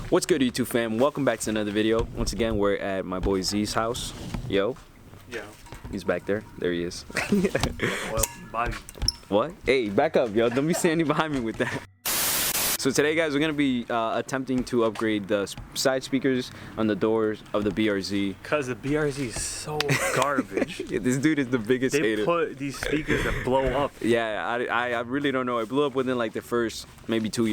What's good, YouTube fam? Welcome back to another video. Once again, we're at my boy Z's house. Yo. Yeah. He's back there. There he is. Well, body. What? Hey, back up, yo. Don't be standing behind me with that. So today, guys, we're gonna be attempting to upgrade the side speakers on the doors of the BRZ. Cause the BRZ is so garbage. Yeah, this dude is the biggest hater. They put these speakers that blow up. Yeah, I really don't know. It blew up within like the first maybe 2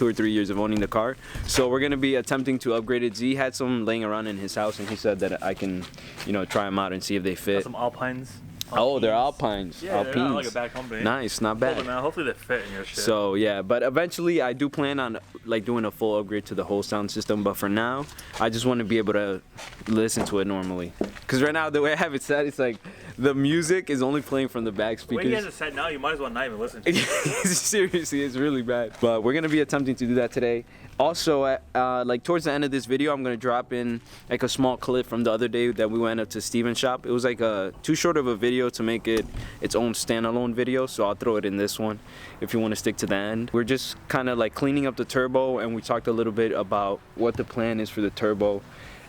or 3 years of owning the car. So we're gonna be attempting to upgrade it. Z had some laying around in his house, and he said that I can, you know, try them out and see if they fit. Got some Alpines. Oh, they're Alpines. Yeah, Alpines. they're not like a bad company. Nice, not bad. Hopefully they fit in your shit. So yeah, but eventually I do plan on like doing a full upgrade to the whole sound system. But for now, I just want to be able to listen to it normally. Cause right now the way I have it set, it's like the music is only playing from the back speakers. The way he has it set now, you might as well not even listen to it. Seriously, it's really bad. But we're gonna be attempting to do that today. Also, like towards the end of this video, I'm gonna drop in like a small clip from the other day that we went up to Steven's shop. It was like too short of a video to make it its own standalone video, so I'll throw it in this one if you want to stick to the end. We're just kind of like cleaning up the turbo, and we talked a little bit about what the plan is for the turbo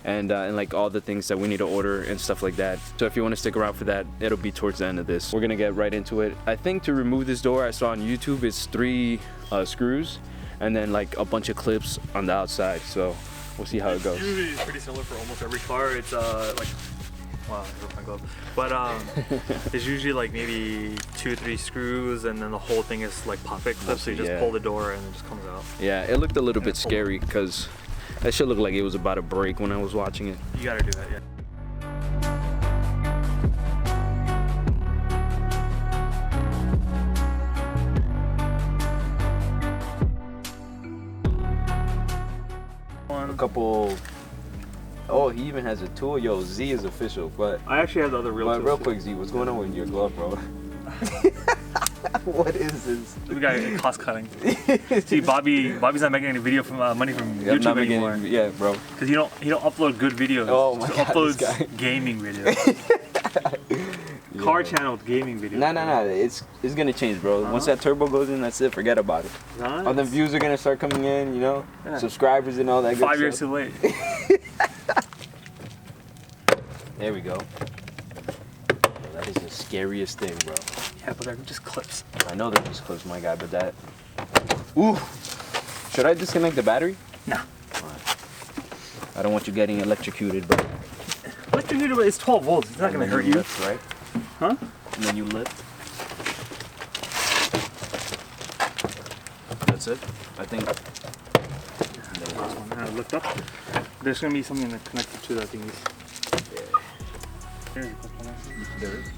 and like all the things that we need to order and stuff like that. So if you want to stick around for that, it'll be towards the end of this. We're gonna get right into it. I think to remove this door, I saw on YouTube, it's 3 screws and then like a bunch of clips on the outside. So we'll see how it goes. Usually it's pretty similar for almost every car. It's like, wow, I broke my glove. But there's usually like maybe 2 or 3 screws, and then the whole thing is like pocket clips. So you just pull the door and it just comes out. Yeah, it looked a little bit scary because that shit looked like it was about to break when I was watching it. You gotta do that, yeah. A couple. Oh, he even has a tool. Yo, Z is official. But I actually have the other real tools. Real quick, Z, what's going on with your glove, bro? What is this? We got cost cutting. See, Bobby's not making any video from money from YouTube anymore. Yeah, bro. Because he don't upload good videos. Oh my God, uploads gaming videos. Car channel gaming videos. Nah. It's gonna change, bro. Once that turbo goes in, that's it. Forget about it. Nice. All the views are gonna start coming in, you know, subscribers and all that. 5 years too late. There we go. That is the scariest thing, bro. Yeah, but they're just clips. I know they're just clips, my guy, but that. Ooh. Should I disconnect the battery? Nah. Right. I don't want you getting electrocuted, bro. Electrocuted is 12 volts. It's not gonna hurt you. Lift, right? Huh? And then you lift. That's it. I think. Lift up. There's gonna be something connected to that thingies. There is.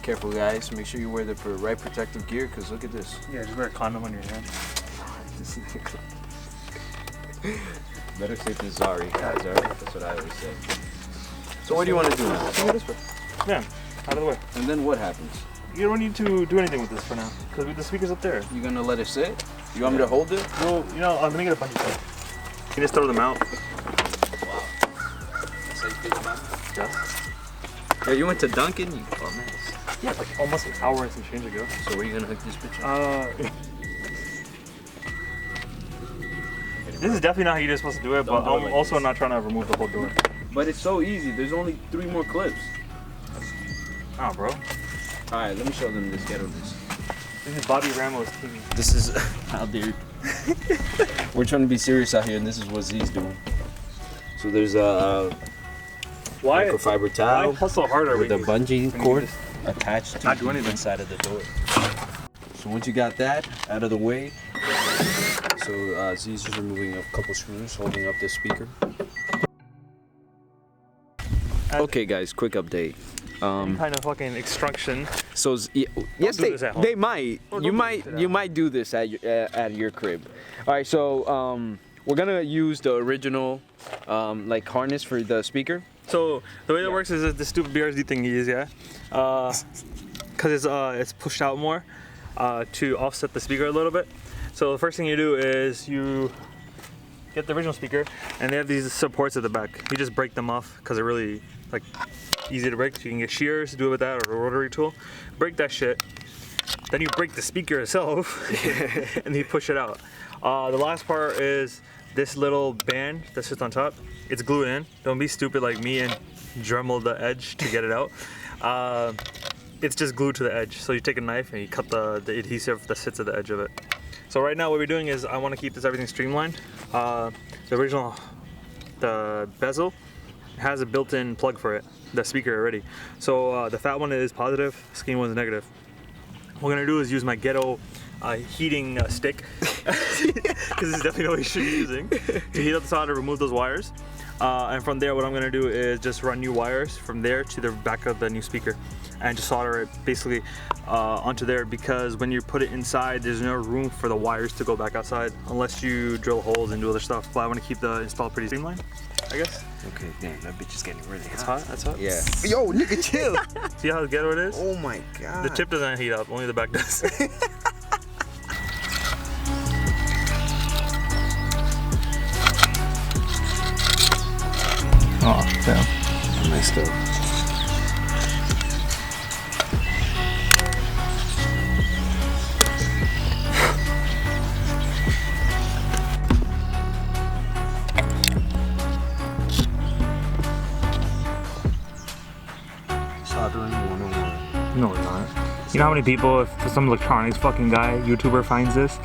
Careful, guys. Make sure you wear the right protective gear, because look at this. Yeah, just wear a condom on your hand. Better safe than sorry, guys. Alright, that's what I always say. So what do you want to do now? Go this way. Yeah, out of the way. And then what happens? You don't need to do anything with this for now, because with the speaker's up there. You gonna let it sit? You want me to hold it? Well, you know, let me get a bunch of stuff. You just throw them out. Wow. That's how you feel about it? Yes. Yeah, you went to Dunkin'? You man. Yeah, like almost an hour and some change ago. So where are you gonna hook this bitch up? This is definitely not how you're supposed to do it, but I'm also not trying to remove the whole door. But it's so easy. There's only 3 more clips. Oh, bro. Alright, let me show them this ghetto this. This is Bobby Ramo's TV. This is how dare you. We're trying to be serious out here, and this is what Z's doing. So there's a microfiber towel hustle harder with a bungee cord attached to the inside of the door. So once you got that out of the way, so Z's just removing a couple screws holding up this speaker. Okay, guys, quick update. Kind of fucking instruction. So yes, they might. You might do this at your crib. All right, so we're gonna use the original like harness for the speaker. So the way that works is the stupid BRZ thing you use, yeah, because it's pushed out more to offset the speaker a little bit. So the first thing you do is you get the original speaker, and they have these supports at the back. You just break them off because they're really like easy to break. So you can get shears to do it with that, or a rotary tool. Break that shit. Then you break the speaker itself, and then you push it out. The last part is this little band that sits on top. It's glued in. Don't be stupid like me and Dremel the edge to get it out. It's just glued to the edge. So you take a knife and you cut the adhesive that sits at the edge of it. So right now what we're doing is I want to keep everything streamlined. The bezel has a built-in plug for it, the speaker already. So the fat one is positive, skinny one is negative. What we're gonna do is use my ghetto heating stick, because this is definitely what we should be using, to heat up the solder, remove those wires. And from there, what I'm gonna do is just run new wires from there to the back of the new speaker and just solder it basically onto there, because when you put it inside, there's no room for the wires to go back outside unless you drill holes and do other stuff. But I want to keep the install pretty streamlined, I guess. Okay, damn, that bitch is getting really hot. It's hot? That's hot? Yeah. Yo, nigga, chill. See how ghetto it is? Oh my god. The tip doesn't heat up, only the back does. Oh, damn. Nice stuff. Soldering 101. No, it's not. You know how many people, if some electronics fucking guy, YouTuber finds this,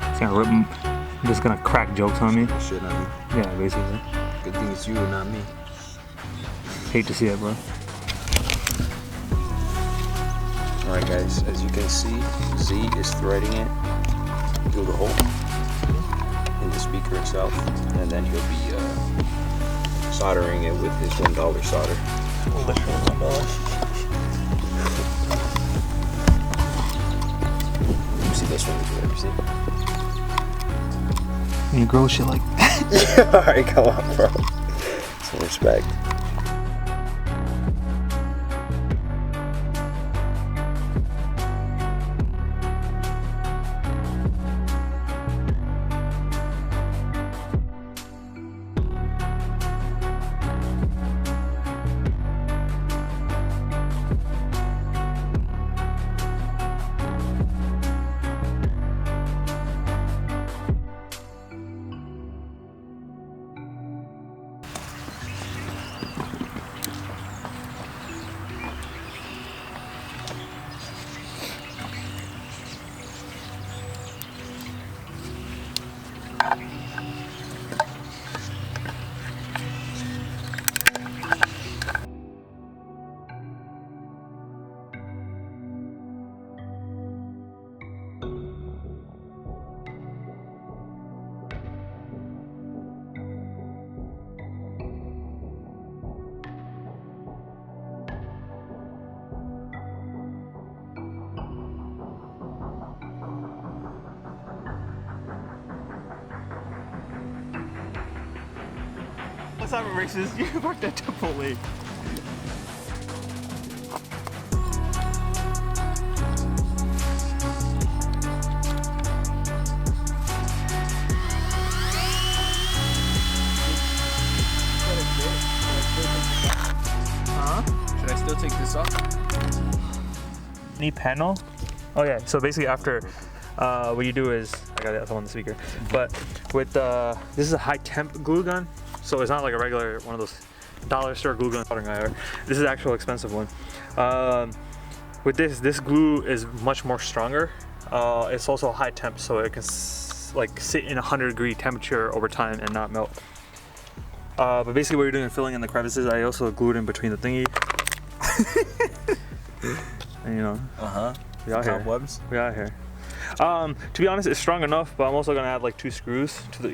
he's gonna rip him, just gonna crack jokes on me? Shit on me. Yeah, basically. Good thing it's you and not me. Hate to see it, bro. Alright guys, as you can see, Z is threading it through the hole in the speaker itself, and then he'll be soldering it with his $1 solder. You see this one? You see? You grow shit like that. Alright, come on, bro. Some respect. Let's have a races. You parked at Chipotle. Huh? Should I still take this off? Knee panel. Oh yeah. So basically, after what you do is, I got it on the speaker. But with this is a high temp glue gun, so it's not like a regular one of those dollar store glue gun. This is an actual expensive one. With this glue is much more stronger. It's also high temp, so it can like sit in 100-degree temperature over time and not melt. But basically, what you're doing is filling in the crevices. I also glued in between the thingy. And you know, we out here. Cobwebs? We out here. To be honest, it's strong enough, but I'm also gonna add like 2 screws to the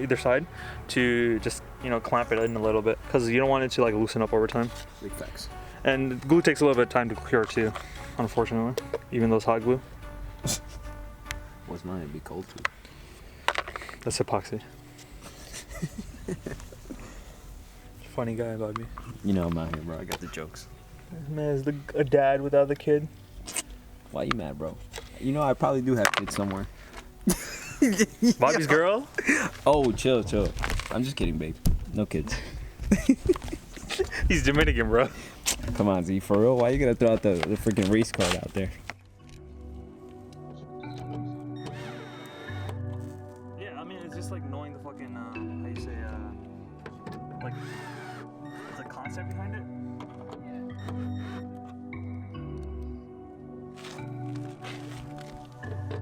either side to just, you know, clamp it in a little bit, because you don't want it to like loosen up over time. Big facts. And glue takes a little bit of time to cure too, unfortunately, even though it's hot glue. What's mine? It'd be cold too. That's epoxy. Funny guy, Bobby. You know I'm out here, bro. I got the jokes. Man is a dad without the kid. Why you mad, bro? You know I probably do have kids somewhere. Bobby's girl? Oh, chill. I'm just kidding, babe. No kids. He's Dominican, bro. Come on, Z, for real? Why you gonna throw out the freaking race card out there? knowing the fucking how you say like the concept behind it.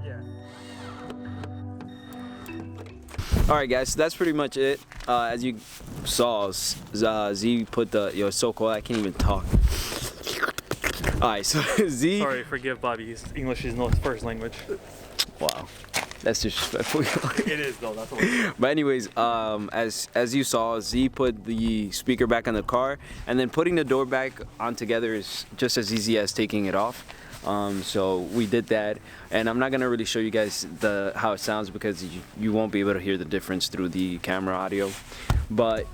Yeah. All right, guys, so that's pretty much it. As you saw, Z put the, yo, it's so cold, I can't even talk. All right, so Z. Sorry, forgive Bobby. English is not his first language. Wow, that's disrespectful. It is though. That's what. But anyways, as you saw, Z put the speaker back on the car, and then putting the door back on together is just as easy as taking it off. So we did that, and I'm not gonna really show you guys how it sounds because you won't be able to hear the difference through the camera audio. But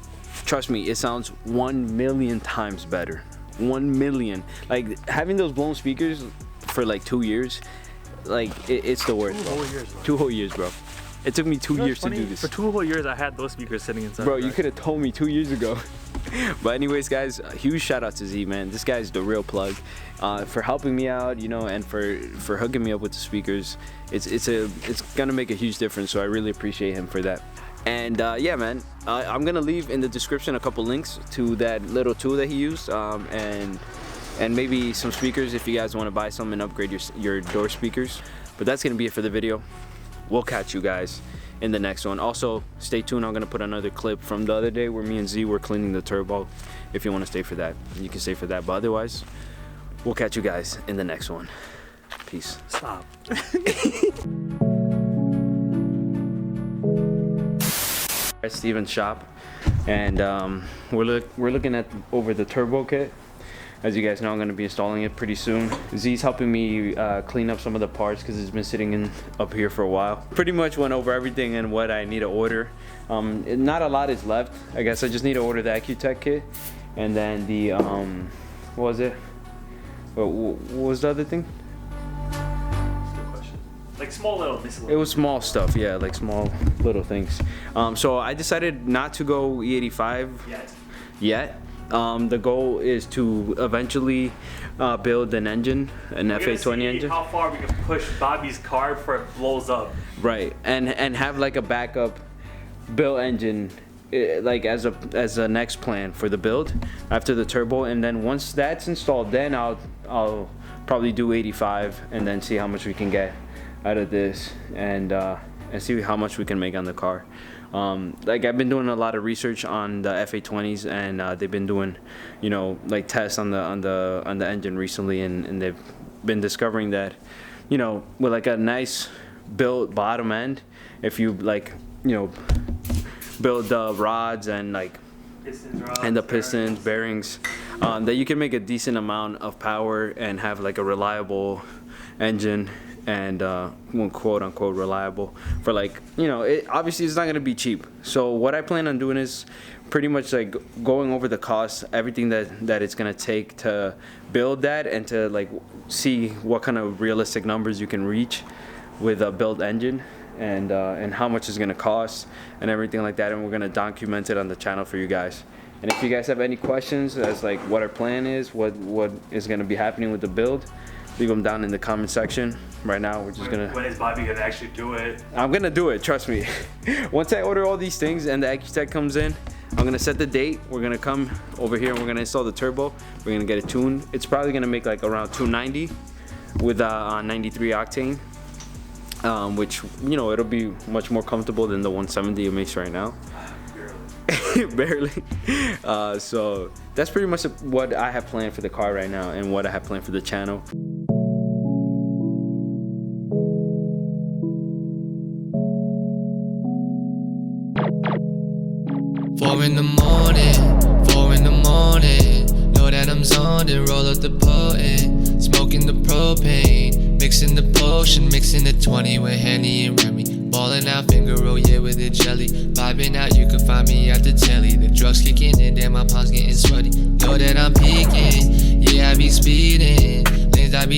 trust me, it sounds 1,000,000 times better. 1,000,000. Like having those blown speakers for like 2 years, like it's the worst. 2 whole years, bro. 2 whole years, bro. It took me 2 years to do this. For 2 whole years, I had those speakers sitting inside. Bro, you could have told me 2 years ago. But anyways, guys, a huge shout out to Z, man. This guy's the real plug for helping me out, you know, and for hooking me up with the speakers. It's gonna make a huge difference. So I really appreciate him for that. And yeah, man, I'm gonna leave in the description a couple links to that little tool that he used, and maybe some speakers if you guys want to buy some and upgrade your door speakers. But that's gonna be it for the video. We'll catch you guys in the next one. Also, stay tuned. I'm gonna put another clip from the other day where me and Z were cleaning the turbo. If you want to stay for that, you can stay for that. But otherwise, we'll catch you guys in the next one. Peace. Stop. At Steven's shop, and we're looking at over the turbo kit. As you guys know, I'm going to be installing it pretty soon. Z's helping me clean up some of the parts because it's been sitting up here for a while. Pretty much went over everything and what I need to order. Not a lot is left. I guess I just need to order the Accutech kit, and then the what was it? What was the other thing? Like small little miscellaneous. It was small stuff, yeah, like small little things. So I decided not to go E85 yet. The goal is to eventually build an engine, an FA20 engine. How far we can push Bobby's car before it blows up. Right, and have like a backup built engine, like as a next plan for the build after the turbo. And then once that's installed, then I'll probably do 85 and then see how much we can get out of this, and see how much we can make on the car. Like I've been doing a lot of research on the FA20s, and they've been doing, you know, like tests on the engine recently, and they've been discovering that, you know, with like a nice built bottom end, if you like, you know, build the rods and like the pistons, bearings, that you can make a decent amount of power and have like a reliable engine. And quote unquote reliable for, like, you know, obviously it's not going to be cheap. So what I plan on doing is pretty much like going over the costs, everything that it's going to take to build that, and to like see what kind of realistic numbers you can reach with a built engine, and how much it's going to cost and everything like that. And we're going to document it on the channel for you guys. And if you guys have any questions as like what our plan is, what is going to be happening with the build, leave them down in the comment section. Right now, we're just gonna. When is Bobby gonna actually do it? I'm gonna do it, trust me. Once I order all these things and the Accutech comes in, I'm gonna set the date. We're gonna come over here and we're gonna install the turbo. We're gonna get it tuned. It's probably gonna make like around 290 with 93 octane, which, you know, it'll be much more comfortable than the 170 it makes right now. Barely. So that's pretty much what I have planned for the car right now, and what I have planned for the channel. 4 in the morning, know that I'm zoned and roll up the potent, smoking the propane, mixing the potion, mixing the 20 with Henny and Remy, balling out finger roll, yeah, with the jelly, vibing out, you can find me at the telly, the drugs kicking in, damn, my palms getting sweaty, know that I'm peaking, yeah, I be speeding, lanes I be